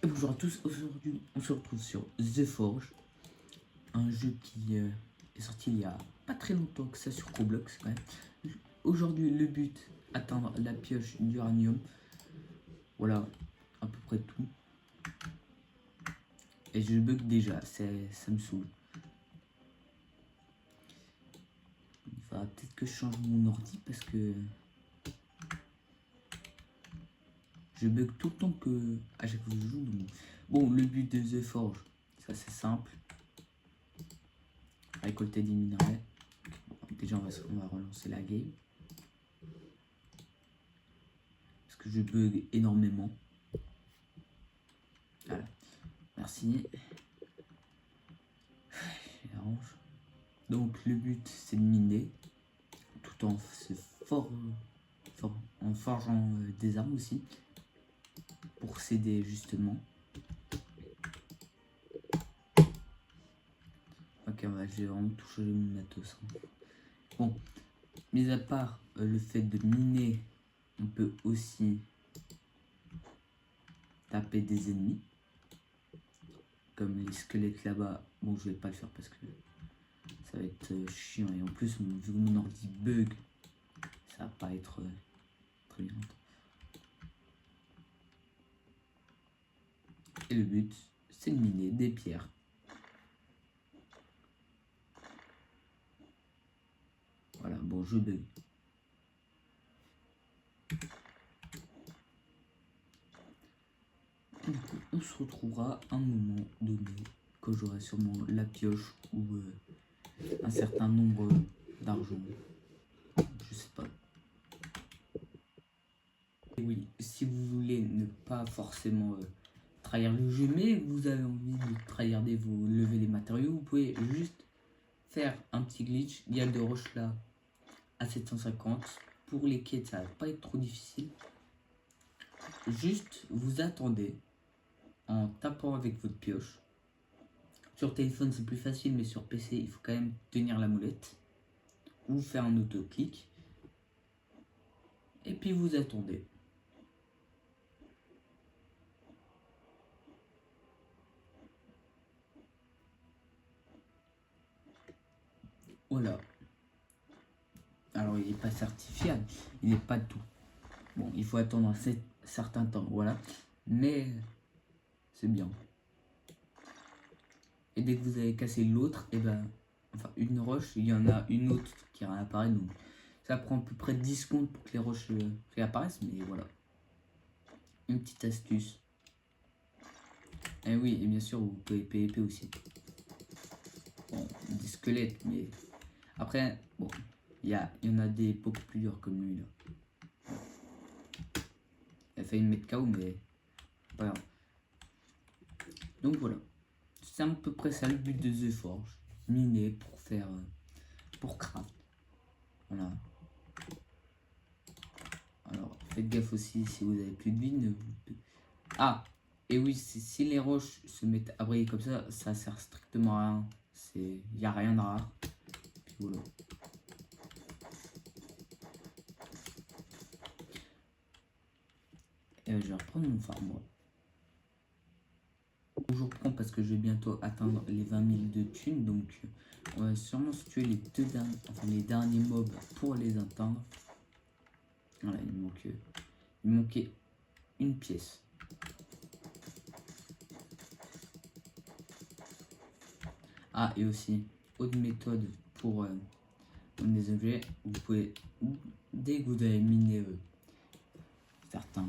Et bonjour à tous, aujourd'hui on se retrouve sur The Forge, un jeu qui est sorti il y a pas très longtemps que ça sur Roblox quand même. Aujourd'hui le but, atteindre la pioche d'uranium. Voilà, à peu près tout. Et je bug déjà, ça me saoule. Il faudra peut-être que je change mon ordi parce que je bug tout le temps que à chaque fois que je joue. Donc... Bon, le but de The Forge, ça c'est simple. Récolter des minerais. Bon, déjà on va relancer la game. Parce que je bug énormément. Voilà. Merci. Donc le but c'est de miner tout en en forgeant des armes aussi pour s'aider justement. Ok, j'ai vraiment tout changé mon matos. Bon, mis à part le fait de miner, on peut aussi taper des ennemis. Comme les squelettes là-bas. Bon, je vais pas le faire parce que ça va être chiant. Et en plus, vu que mon ordi bug, ça va pas être très bien. Et le but, c'est de miner des pierres. Voilà, bon, je bug. Du coup, on se retrouvera à un moment donné, quand j'aurai sûrement la pioche ou un certain nombre d'argent. Je sais pas. Et oui, si vous voulez ne pas forcément trahir le jeu, mais vous avez envie de trahir vous lever les matériaux, vous pouvez juste faire un petit glitch. Il y a de roches là à 750. Pour les quêtes, ça va pas être trop difficile. Juste, vous attendez en tapant avec votre pioche. Sur téléphone, c'est plus facile, mais sur PC, il faut quand même tenir la molette ou faire un autoclic. Et puis vous attendez. Voilà. Alors, il n'est pas certifiable, il n'est pas tout. Bon, il faut attendre un certain temps, voilà. Mais c'est bien. Et dès que vous avez cassé l'autre, et ben, enfin une roche, il y en a une autre qui réapparaît. Donc ça prend à peu près 10 secondes pour que les roches réapparaissent, mais voilà. Une petite astuce. Et oui, et bien sûr, vous pouvez PvP aussi. Bon, des squelettes, mais après, bon, il y en a des beaucoup plus durs comme lui là. Elle a failli me mettre KO, mais pas grave. Donc voilà. C'est à peu près ça le but de The Forge. Miner pour faire. Pour craft. Voilà. Alors faites gaffe aussi si vous avez plus de vie. Ah! Et oui, si les roches se mettent à briller comme ça sert strictement à rien. Il n'y a rien de rare. Puis voilà. Et je vais reprendre mon farm moi. Je reprends parce que je vais bientôt atteindre les 20 000 de thunes. Donc on va sûrement se tuer les derniers mobs pour les atteindre. Voilà, il manquait une pièce. Ah, et aussi, autre méthode pour des objets, vous pouvez, dès que vous avez miné certains,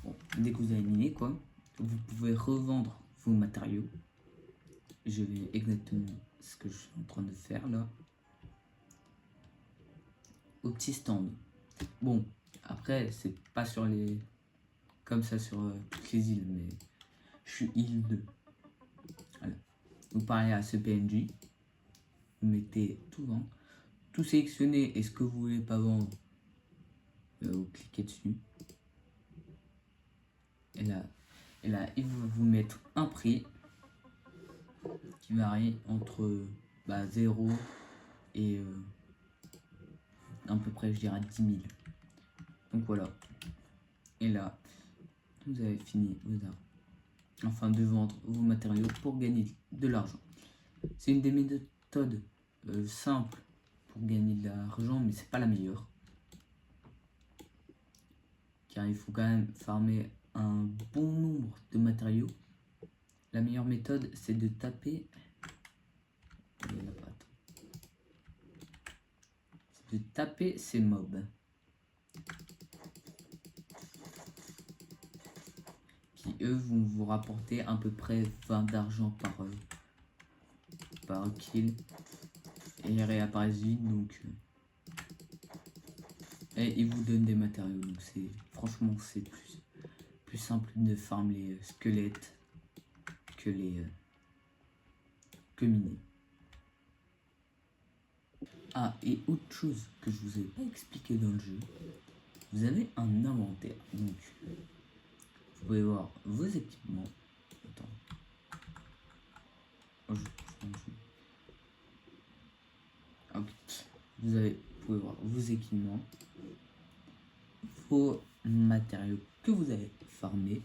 bon, dès que vous avez miné quoi, vous pouvez revendre vos matériaux. Je vais exactement ce que je suis en train de faire là, au petit stand. Bon, après, c'est pas sur les, comme ça sur toutes les îles, mais je suis île 2. Voilà. Vous parlez à ce PNJ, vous mettez tout sélectionner et ce que vous voulez pas vendre, vous cliquez dessus. Et là, il va vous mettre un prix qui varie entre 0 et à peu près, je dirais, 10 000. Donc voilà. Et là, vous avez fini vos armes. enfin de vendre vos matériaux pour gagner de l'argent. C'est une des méthodes simples pour gagner de l'argent, mais c'est pas la meilleure. Car il faut quand même farmer un bon nombre de matériaux. La meilleure méthode, c'est de taper. C'est de taper ces mobs. Qui eux vont vous rapporter à peu près 20 d'argent par kill. Et ils réapparaissent vite donc. Et ils vous donnent des matériaux. Donc c'est franchement c'est plus simple de farm les squelettes que miner. Ah, et autre chose que je vous ai pas expliqué dans le jeu, vous avez un inventaire. Donc vous pouvez voir vos équipements. Attends. Oh, ok. Vous pouvez voir vos équipements, vos matériaux que vous avez farmés.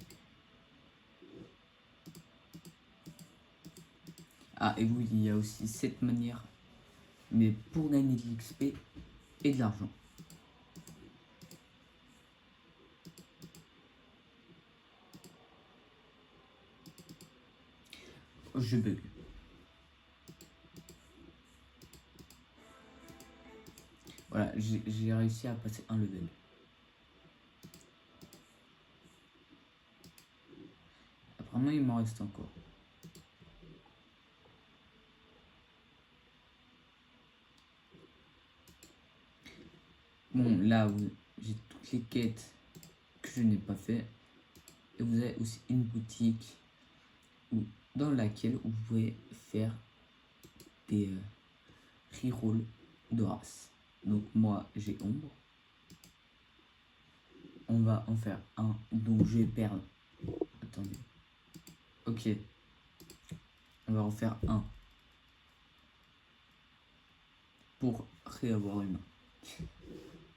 Ah, et oui, il y a aussi cette manière, mais pour gagner de l'XP et de l'argent. Je bug. Voilà, j'ai réussi à passer un level. Apparemment, il m'en reste encore. Bon, là, j'ai toutes les quêtes que je n'ai pas fait. Et vous avez aussi une boutique dans laquelle vous pouvez faire des rerolls de race. Donc moi, j'ai ombre. On va en faire un, donc je vais perdre. Attendez. Ok. On va en faire un. Pour réavoir humain.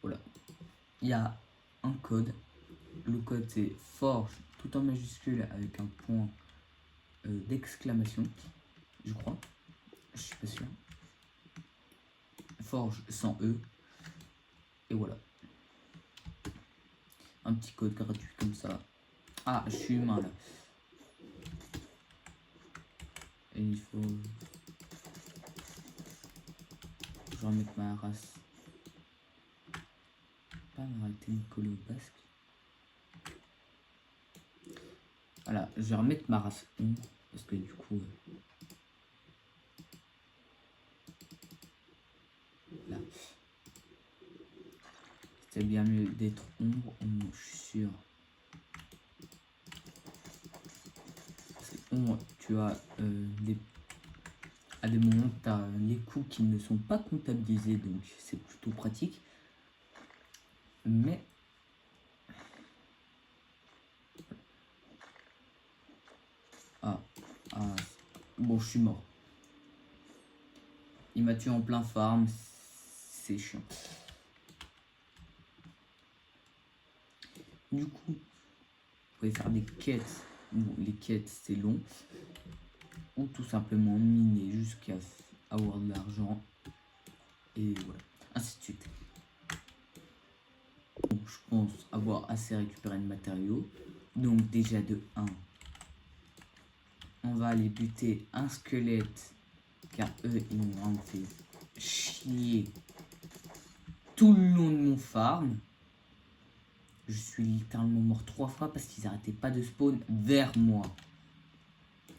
Voilà. Il y a un code. Le code c'est forge tout en majuscule avec un point d'exclamation. Je crois. Je suis pas sûr. Forge sans E. Et voilà. Un petit code gratuit comme ça. Ah, je suis humain là. Et il faut. Je vais remettre ma race. Pas m'arrêter de coller au basque. Voilà, je vais remettre ma race ombre. Parce que du coup. Là. C'était bien mieux d'être ombre, je suis sûr. Parce que ombre, tu as à des moments, tu as les coups qui ne sont pas comptabilisés, donc c'est plutôt pratique. Mais bon, je suis mort. Il m'a tué en plein farm, c'est chiant. Du coup, vous pouvez faire des quêtes. Bon, les quêtes, c'est long. Ou tout simplement miner jusqu'à avoir de l'argent. Et voilà, ainsi de suite. Donc, je pense avoir assez récupéré de matériaux. Donc déjà de 1. On va aller buter un squelette. Car eux, ils m'ont vraiment fait chier tout le long de mon farm. Je suis littéralement mort 3 fois parce qu'ils arrêtaient pas de spawn vers moi.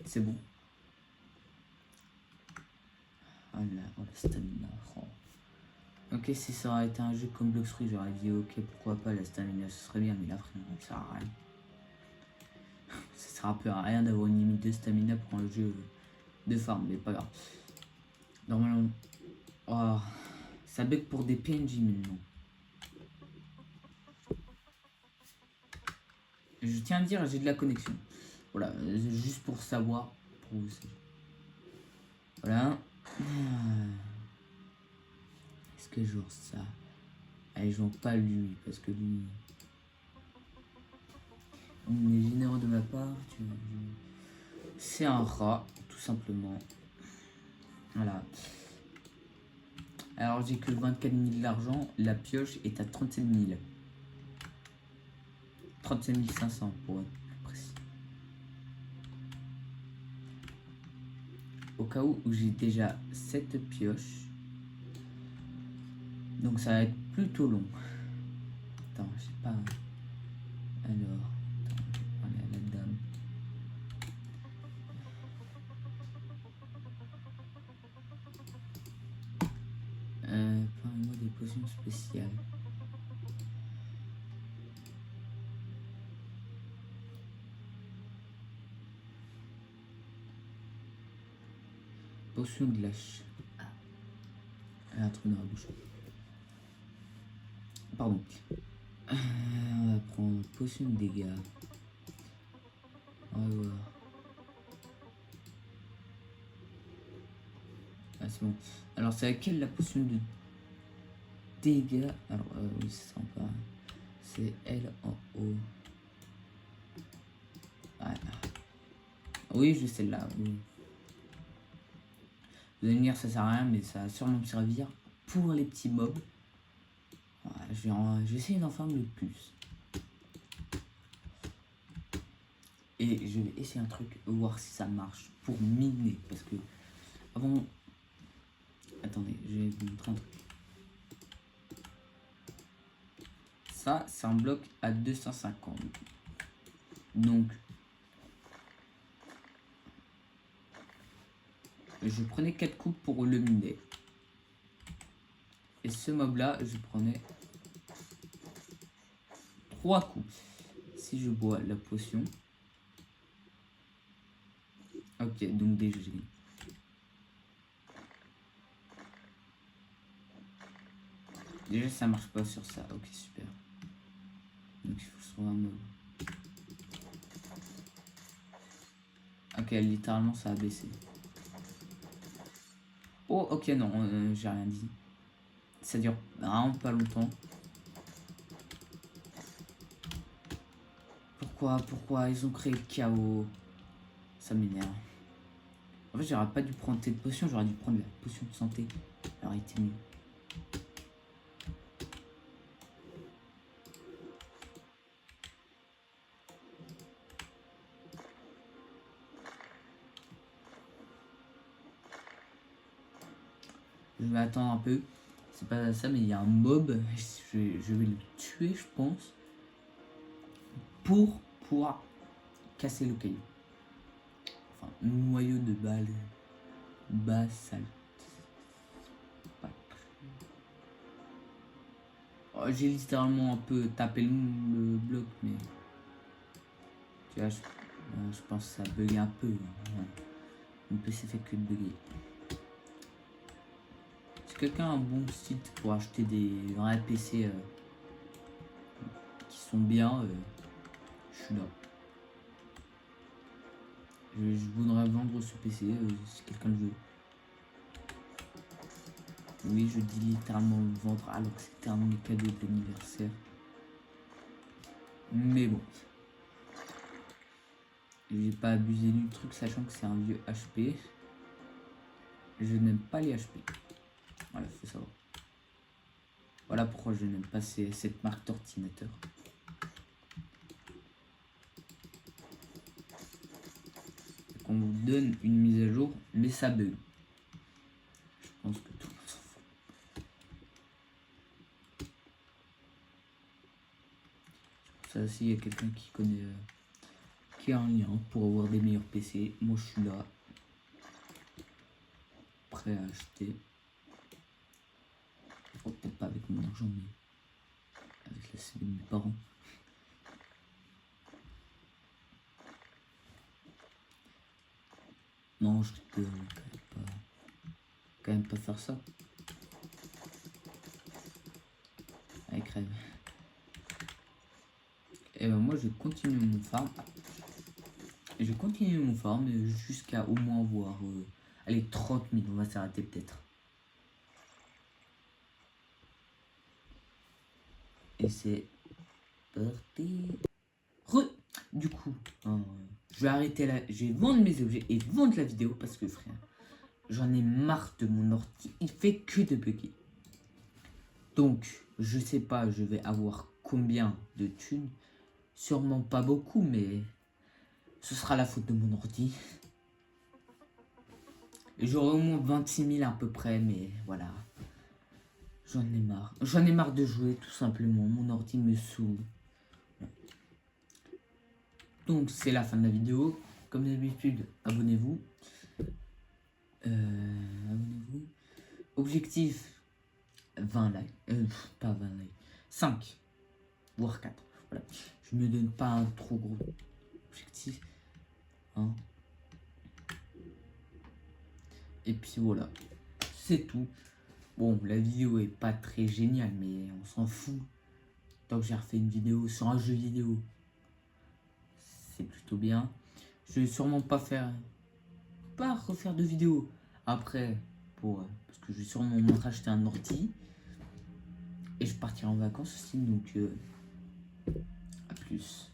C'est bon. Oh la stamina. Oh. Ok, si ça aurait été un jeu comme Blox-Free, j'aurais dit ok, pourquoi pas, la stamina ce serait bien, mais là, frère, ça sert à rien. Ça sert un peu à rien d'avoir une limite de stamina pour un jeu de farm, mais pas grave. Normalement, oh, ça bug pour des PNJ maintenant. Je tiens à dire, j'ai de la connexion. Voilà, juste pour savoir. Pour vous aussi. Voilà. Est-ce que je joue ça? Allez, je joue pas lui, parce que lui. On est généreux de ma part. C'est un rat, tout simplement. Voilà. Alors j'ai que 24 000 d'argent, la pioche est à 37 000. 37 500 pour être plus précis. Au cas où j'ai déjà 7 pioches. Donc ça va être plutôt long. Attends, je sais pas. Alors, attends, je vais parler à la dame. Parlez-moi des potions spéciales. Potion de lâche. Un truc dans la bouche. Pardon. On va prendre potion de dégâts. On va voir. Ah, c'est bon. Alors, c'est laquelle la potion de dégâts? Alors, oui, c'est sympa. C'est elle en haut. Ah. Oui, je sais là. Oui. Vous allez me dire, ça sert à rien, mais ça va sûrement me servir pour les petits mobs. Voilà, je vais essayer d'en faire le plus. Et je vais essayer un truc, voir si ça marche pour miner. Parce que avant. Attendez, je vais vous montrer un truc. Ça, c'est un bloc à 250. Donc, je prenais 4 coups pour le miner. Et ce mob là, je prenais 3 coups. Si je bois la potion. Ok, donc déjà j'ai mis. Déjà ça marche pas sur ça. Ok, super. Donc il faut trouver un mob. Ok, littéralement ça a baissé. Oh, ok, non, j'ai rien dit. Ça dure vraiment pas longtemps. Pourquoi ils ont créé le chaos? Ça m'énerve. En fait, j'aurais pas dû prendre cette potion, j'aurais dû prendre la potion de santé. Ça aurait été mieux. Je vais attendre un peu. C'est pas ça, mais il y a un mob. Je vais le tuer, je pense. Pour pouvoir casser le caillou. Enfin, noyau de balle. Basalte. Oh, j'ai littéralement un peu tapé le bloc, mais. Tu vois, je pense que ça bug un peu. Hein. Mon PC fait que de bugger. Si quelqu'un a un bon site pour acheter des vrais PC qui sont bien, je suis là. Je voudrais vendre ce PC si quelqu'un le veut. Oui, je dis littéralement vendre alors que c'était un de mes cadeaux d'anniversaire. Mais bon. J'ai pas abusé du truc, sachant que c'est un vieux HP. Je n'aime pas les HP. Voilà, faut savoir. Voilà pourquoi je n'aime pas cette marque d'ordinateur. On vous donne une mise à jour, mais ça bug. Je pense que tout le monde s'en fout. Ça aussi, il y a quelqu'un qui connaît, qui a un lien pour avoir des meilleurs PC. Moi, je suis là, prêt à acheter. Oh, peut-être pas avec mon argent, mais avec la CB de mes parents. Non, je peux quand même pas faire ça. Allez, crève. Et ben moi, je continue mon farm. Je continue mon farm jusqu'à au moins voir allez, 30 000. On va s'arrêter peut-être. Et c'est parti. Du coup, hein, je vais arrêter là, je vais vendre mes objets et vendre la vidéo parce que frère, j'en ai marre de mon ordi, il fait que de bugger. Donc, je sais pas, je vais avoir combien de thunes, sûrement pas beaucoup, mais ce sera la faute de mon ordi. Et j'aurai au moins 26 000 à peu près, mais voilà. J'en ai marre. J'en ai marre de jouer, tout simplement. Mon ordi me saoule. Donc, c'est la fin de la vidéo. Comme d'habitude, abonnez-vous. Abonnez-vous. Objectif 20 likes. Pas 20 likes. 5, voire 4. Voilà. Je me donne pas un trop gros objectif. Hein. Et puis voilà. C'est tout. Bon, la vidéo est pas très géniale, mais on s'en fout. Tant que j'ai refait une vidéo sur un jeu vidéo, c'est plutôt bien. Je vais sûrement pas refaire de vidéo après, parce que je vais sûrement me racheter un ordi. Et je partirai en vacances aussi, donc à plus.